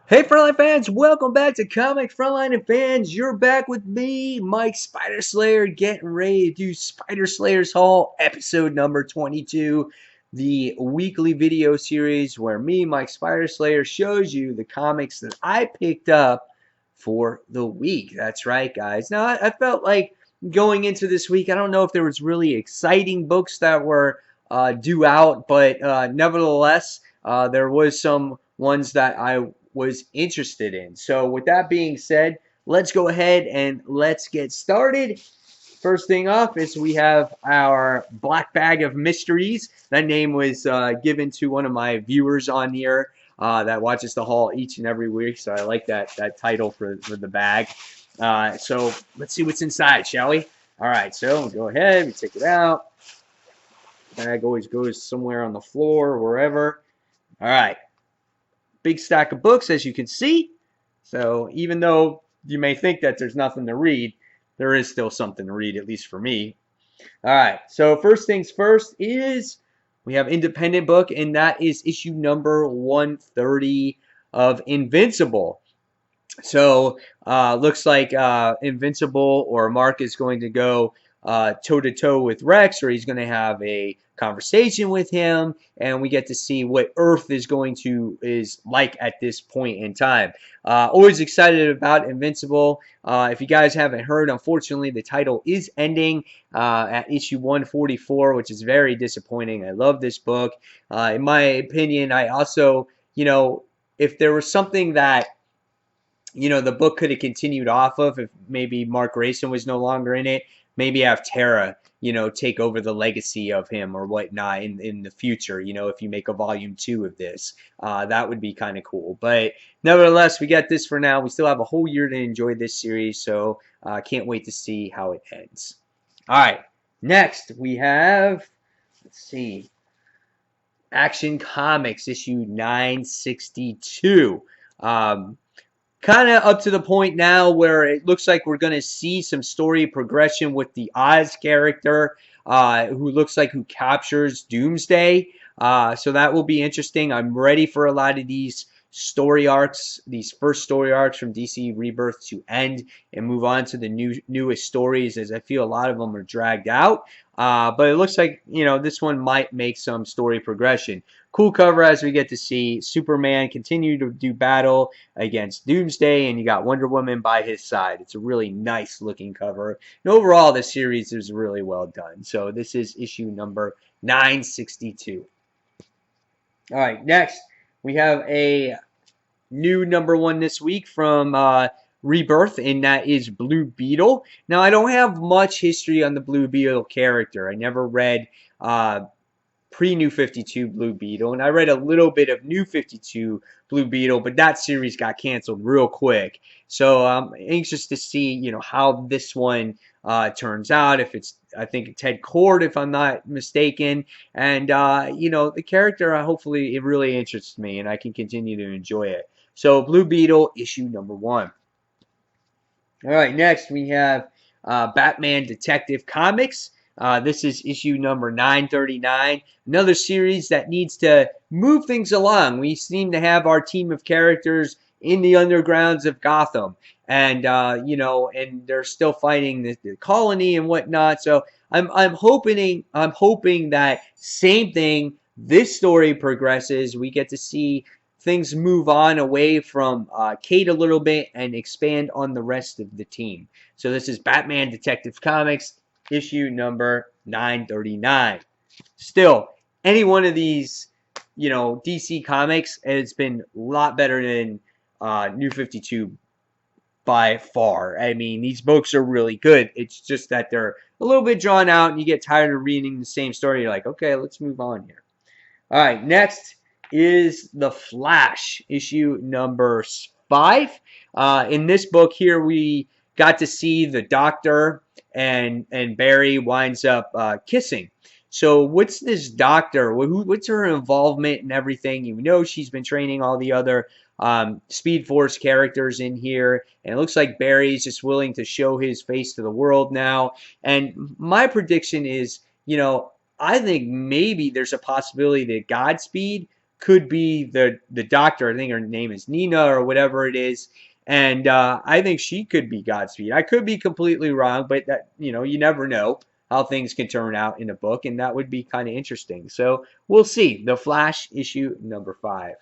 Hey, Frontline fans, welcome back to Comic Frontline and fans. You're back with me, Mike Spider Slayer, getting ready to do Spider Slayer's Haul, episode number 22, the weekly video series where me, Mike Spider Slayer, shows you the comics that I picked up for the week. That's right, guys. Now, I felt like going into this week, I don't know if there was really exciting books that were due out, but nevertheless, there was some ones that I was interested in. So with that being said, let's go ahead and let's get started. First thing off is we have our Black Bag of Mysteries. That name was given to one of my viewers on here that watches the haul each and every week. So I like that title for the bag. So let's see what's inside, shall we? All right, so we'll go ahead, we take it out. Bag always goes somewhere on the floor or wherever. All right. Big stack of books, as you can see. So even though you may think that there's nothing to read, there is still something to read, at least for me. All right, so first things first is we have independent book, and that is issue number 130 of Invincible. So looks like Invincible or Mark is going to go toe-to-toe with Rex, or he's going to have a conversation with him, and we get to see what Earth is like at this point in time. Always excited about Invincible. If you guys haven't heard, unfortunately, the title is ending at issue 144, which is very disappointing. I love this book. In my opinion, I also, if there was something that the book could have continued off of if maybe Mark Grayson was no longer in it. Maybe have Tara, take over the legacy of him or whatnot in the future, if you make a volume 2 of this. That would be kind of cool. But nevertheless, we got this for now. We still have a whole year to enjoy this series, so can't wait to see how it ends. All right, next we have, let's see, Action Comics issue 962. Kind of up to the point now where it looks like we're going to see some story progression with the Oz character, who captures Doomsday. So that will be interesting. I'm ready for a lot of these story arcs, these first story arcs from DC Rebirth to end and move on to the newest stories, as I feel a lot of them are dragged out. But it looks like, this one might make some story progression. Cool cover as we get to see Superman continue to do battle against Doomsday, and you got Wonder Woman by his side. It's a really nice looking cover. And overall, the series is really well done. So this is issue number 962. All right, next we have a new number 1 this week from Rebirth, and that is Blue Beetle. Now, I don't have much history on the Blue Beetle character. I never read pre-New 52 Blue Beetle, and I read a little bit of New 52 Blue Beetle, but that series got canceled real quick. So I'm anxious to see, how this one turns out. If it's, I think Ted Kord, if I'm not mistaken, and the character, hopefully it really interests me, and I can continue to enjoy it. So Blue Beetle, issue number 1. All right, next we have Batman Detective Comics. This is issue number 939, another series that needs to move things along. We seem to have our team of characters in the undergrounds of Gotham, and and they're still fighting the colony and whatnot. So I'm hoping that same thing. This story progresses. We get to see things move on away from Kate a little bit and expand on the rest of the team. So this is Batman Detective Comics, issue number 939. Still, any one of these, DC comics has been a lot better than New 52 by far. I mean, these books are really good. It's just that they're a little bit drawn out and you get tired of reading the same story. You're like, okay, let's move on here. All right, next is The Flash, issue number 5. In this book here, we got to see the Doctor and Barry winds up kissing. So what's this Doctor? What's her involvement in everything? She's been training all the other Speed Force characters in here, and it looks like Barry's just willing to show his face to the world now. And my prediction is, I think maybe there's a possibility that Godspeed could be the doctor. I think her name is Nina or whatever it is. And I think she could be Godspeed. I could be completely wrong, but that, you never know how things can turn out in a book, and that would be kind of interesting. So we'll see. The Flash issue number 5.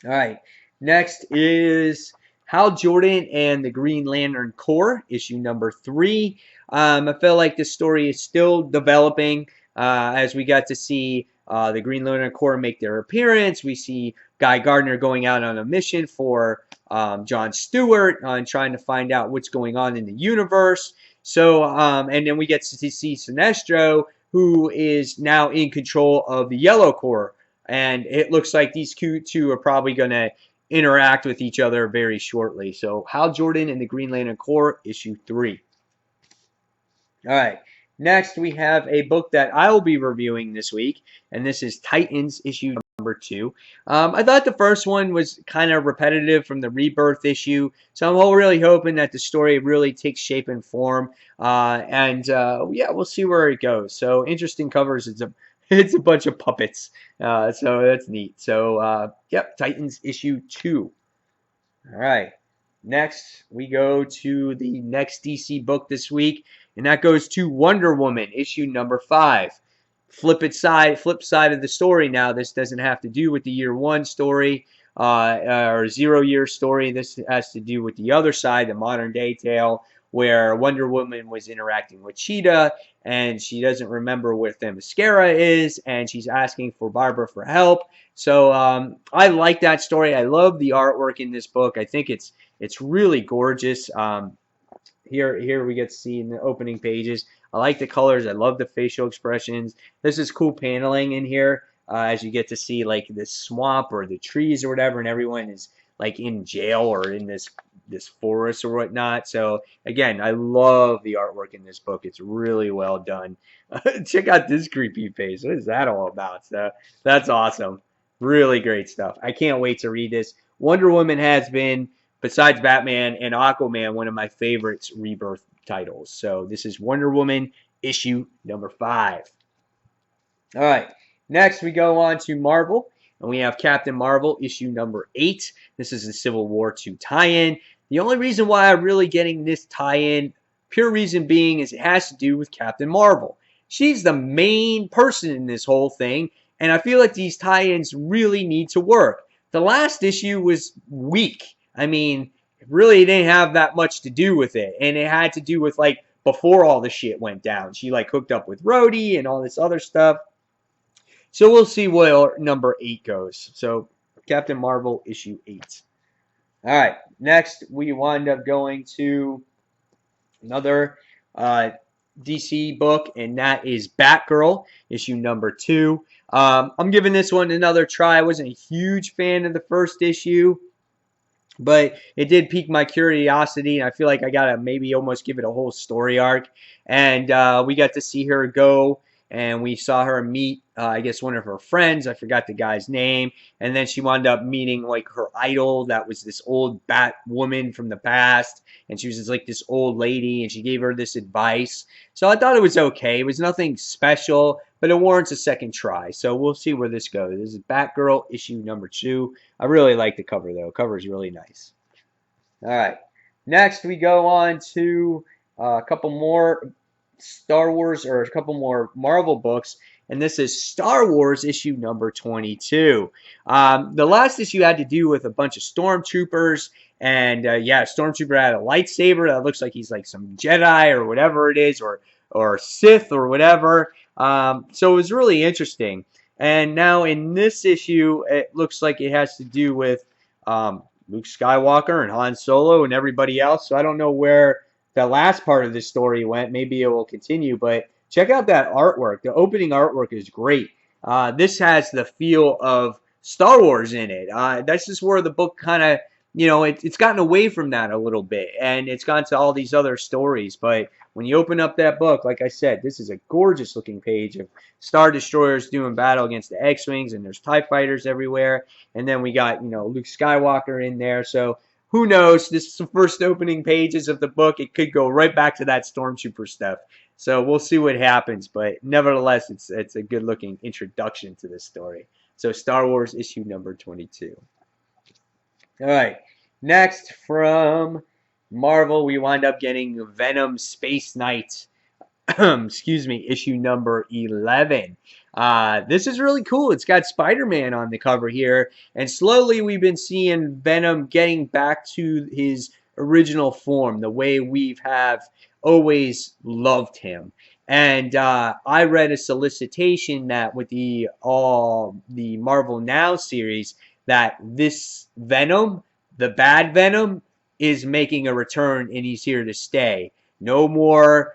All right. Next is Hal Jordan and the Green Lantern Corps, issue number 3. I feel like this story is still developing as we got to see the Green Lantern Corps make their appearance. We see Guy Gardner going out on a mission for John Stewart on trying to find out what's going on in the universe. So, and then we get to see Sinestro, who is now in control of the Yellow Corps. And it looks like these two are probably going to interact with each other very shortly. So Hal Jordan and the Green Lantern Corps, issue 3. All right. Next, we have a book that I will be reviewing this week, and this is Titans, issue number 2. I thought the first one was kind of repetitive from the Rebirth issue, so I'm really hoping that the story really takes shape and form, yeah, we'll see where it goes. So interesting covers. It's a bunch of puppets, so that's neat. So, yep, Titans issue 2. All right. Next, we go to the next DC book this week, and that goes to Wonder Woman, issue number 5. Flip side of the story now. This doesn't have to do with the year 1 story or 0 year story. This has to do with the other side, the modern day tale, where Wonder Woman was interacting with Cheetah, and she doesn't remember where Themyscira is, and she's asking for Barbara for help. So I like that story. I love the artwork in this book. I think it's really gorgeous. Here we get to see in the opening pages. I like the colors. I love the facial expressions. This is cool paneling in here as you get to see like this swamp or the trees or whatever, and everyone is like in jail or in this forest or whatnot. So again, I love the artwork in this book. It's really well done. Check out this creepy face. What is that all about? So that's awesome. Really great stuff. I can't wait to read this. Wonder Woman has been, besides Batman and Aquaman, one of my favorites Rebirth titles. So this is Wonder Woman issue number 5. All right. Next, we go on to Marvel, and we have Captain Marvel issue number 8. This is the Civil War II tie-in. The only reason why I'm really getting this tie-in, pure reason being, is it has to do with Captain Marvel. She's the main person in this whole thing, and I feel like these tie-ins really need to work. The last issue was weak. I mean, it really didn't have that much to do with it, and it had to do with, like, before all the shit went down. She, like, hooked up with Rhodey and all this other stuff. So we'll see where number 8 goes. So Captain Marvel issue 8. All right. Next, we wind up going to another DC book, and that is Batgirl issue number 2. I'm giving this one another try. I wasn't a huge fan of the first issue, but it did pique my curiosity, and I feel like I gotta maybe almost give it a whole story arc. And we got to see her go, and we saw her meet, I guess, one of her friends. I forgot the guy's name. And then she wound up meeting, like, her idol that was this old bat woman from the past. And she was just, like, this old lady, and she gave her this advice. So I thought it was okay. It was nothing special, but it warrants a second try. So we'll see where this goes. This is Batgirl issue number 2. I really like the cover, though. The cover is really nice. All right. Next, we go on to a couple more Star Wars, or a couple more Marvel books, and this is Star Wars issue number 22. The last issue had to do with a bunch of stormtroopers, and yeah, stormtrooper had a lightsaber that looks like he's like some Jedi or whatever it is, or Sith or whatever. So it was really interesting. And now in this issue, it looks like it has to do with Luke Skywalker and Han Solo and everybody else. So I don't know where the last part of this story went. Maybe it will continue, but check out that artwork. The opening artwork is great. This has the feel of Star Wars in it. That's just where the book kind of, it's gotten away from that a little bit, and it's gone to all these other stories. But when you open up that book, like I said, this is a gorgeous looking page of Star Destroyers doing battle against the X-Wings, and there's TIE fighters everywhere. And then we got, Luke Skywalker in there. So who knows? This is the first opening pages of the book. It could go right back to that Stormtrooper stuff. So we'll see what happens. But nevertheless, it's a good-looking introduction to this story. So Star Wars issue number 22. All right. Next from Marvel, we wind up getting Venom Space Knight. Excuse me, issue number 11. This is really cool. It's got Spider-Man on the cover here, and slowly we've been seeing Venom getting back to his original form, the way we have always loved him. And I read a solicitation that with the Marvel Now series, that this Venom, the bad Venom, is making a return and he's here to stay. No more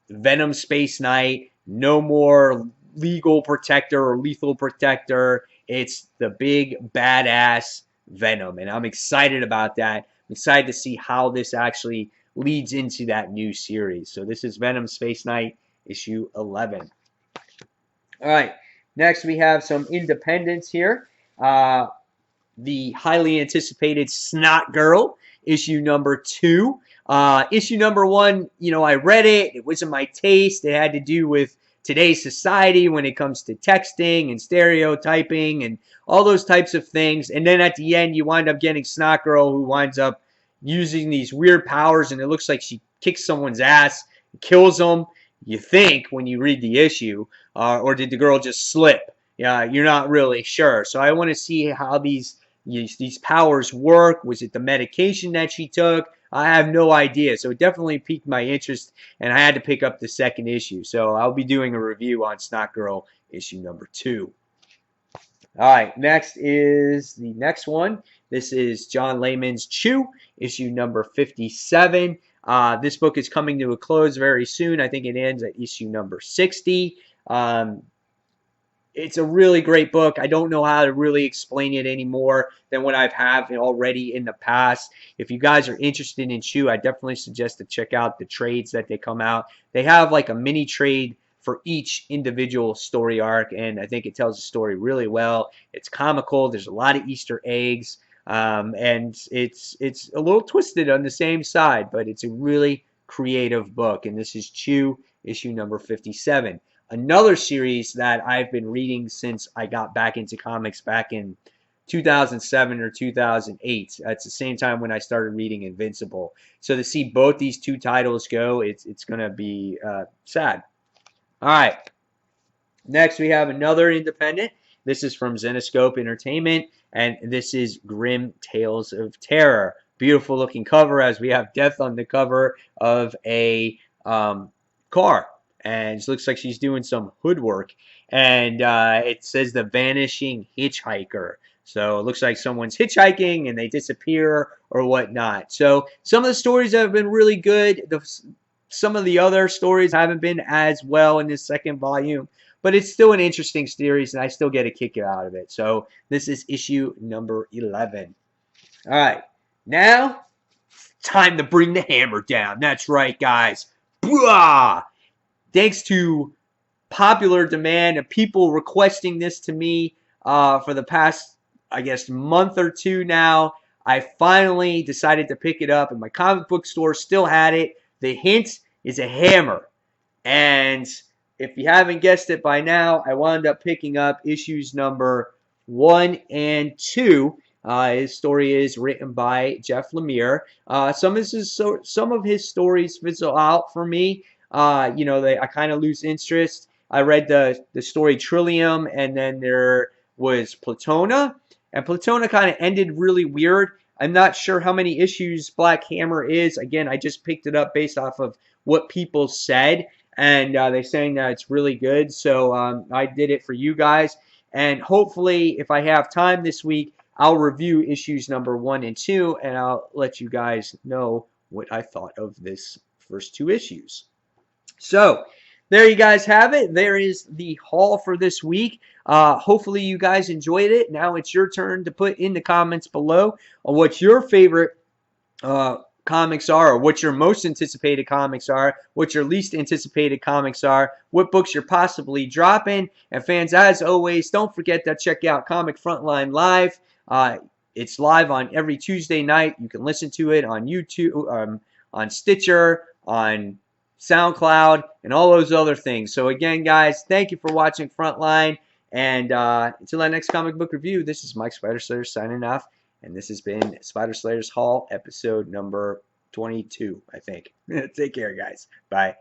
Venom Space Knight, no more legal protector or lethal protector. It's the big badass Venom, and I'm excited about that. I'm excited to see how this actually leads into that new series. So this is Venom Space Knight issue 11. All right, next we have some independents here. The highly anticipated Snot Girl issue number 2. Issue number 1, you know, I read it. It wasn't my taste. It had to do with today's society when it comes to texting and stereotyping and all those types of things. And then at the end, you wind up getting Snot Girl, who winds up using these weird powers, and it looks like she kicks someone's ass, kills them, you think, when you read the issue. Or did the girl just slip? Yeah, you're not really sure. So I want to see how these powers work. Was it the medication that she took? I have no idea. So it definitely piqued my interest, and I had to pick up the second issue. So I'll be doing a review on Snot Girl issue number 2. All right, next is the next one. This is John Layman's Chew, issue number 57. This book is coming to a close very soon. I think it ends at issue number 60. It's a really great book. I don't know how to really explain it any more than what I've have already in the past. If you guys are interested in Chew, I definitely suggest to check out the trades that they come out. They have like a mini trade for each individual story arc, and I think it tells the story really well. It's comical. There's a lot of Easter eggs, and it's a little twisted on the same side, but it's a really creative book. And this is Chew, issue number 57. Another series that I've been reading since I got back into comics back in 2007 or 2008. That's the same time when I started reading Invincible. So to see both these two titles go, it's going to be sad. All right. Next, we have another independent. This is from Zenescope Entertainment, and this is Grim Tales of Terror. Beautiful looking cover, as we have Death on the cover of a car. And it looks like she's doing some hood work. And it says The Vanishing Hitchhiker. So it looks like someone's hitchhiking and they disappear or whatnot. So some of the stories have been really good. Some of the other stories haven't been as well in this second volume. But it's still an interesting series, and I still get a kick out of it. So this is issue number 11. All right. Now, time to bring the hammer down. That's right, guys. Blah! Thanks to popular demand and people requesting this to me for the past, I guess, month or two now, I finally decided to pick it up, and my comic book store still had it. The hint is a hammer. And if you haven't guessed it by now, I wound up picking up issues number 1 and 2. His story is written by Jeff Lemire. Some of his stories fizzle out for me. I kind of lose interest. I read the story Trillium, and then there was Platona. And Platona kind of ended really weird. I'm not sure how many issues Black Hammer is. Again, I just picked it up based off of what people said. And they're saying that it's really good. So I did it for you guys. And hopefully, if I have time this week, I'll review issues number 1 and 2. And I'll let you guys know what I thought of this first 2 issues. So, there you guys have it. There is the haul for this week. Hopefully you guys enjoyed it. Now it's your turn to put in the comments below on what your favorite comics are, or what your most anticipated comics are, what your least anticipated comics are, what books you're possibly dropping. And fans, as always, don't forget to check out Comic Frontline Live. It's live on every Tuesday night. You can listen to it on YouTube, on Stitcher, on SoundCloud, and all those other things. So again, guys, thank you for watching Frontline, And until that next comic book review, this is Mike Spider Slayer signing off. And this has been Spider Slayer's Hall, episode number 22, I think. Take care, guys. Bye.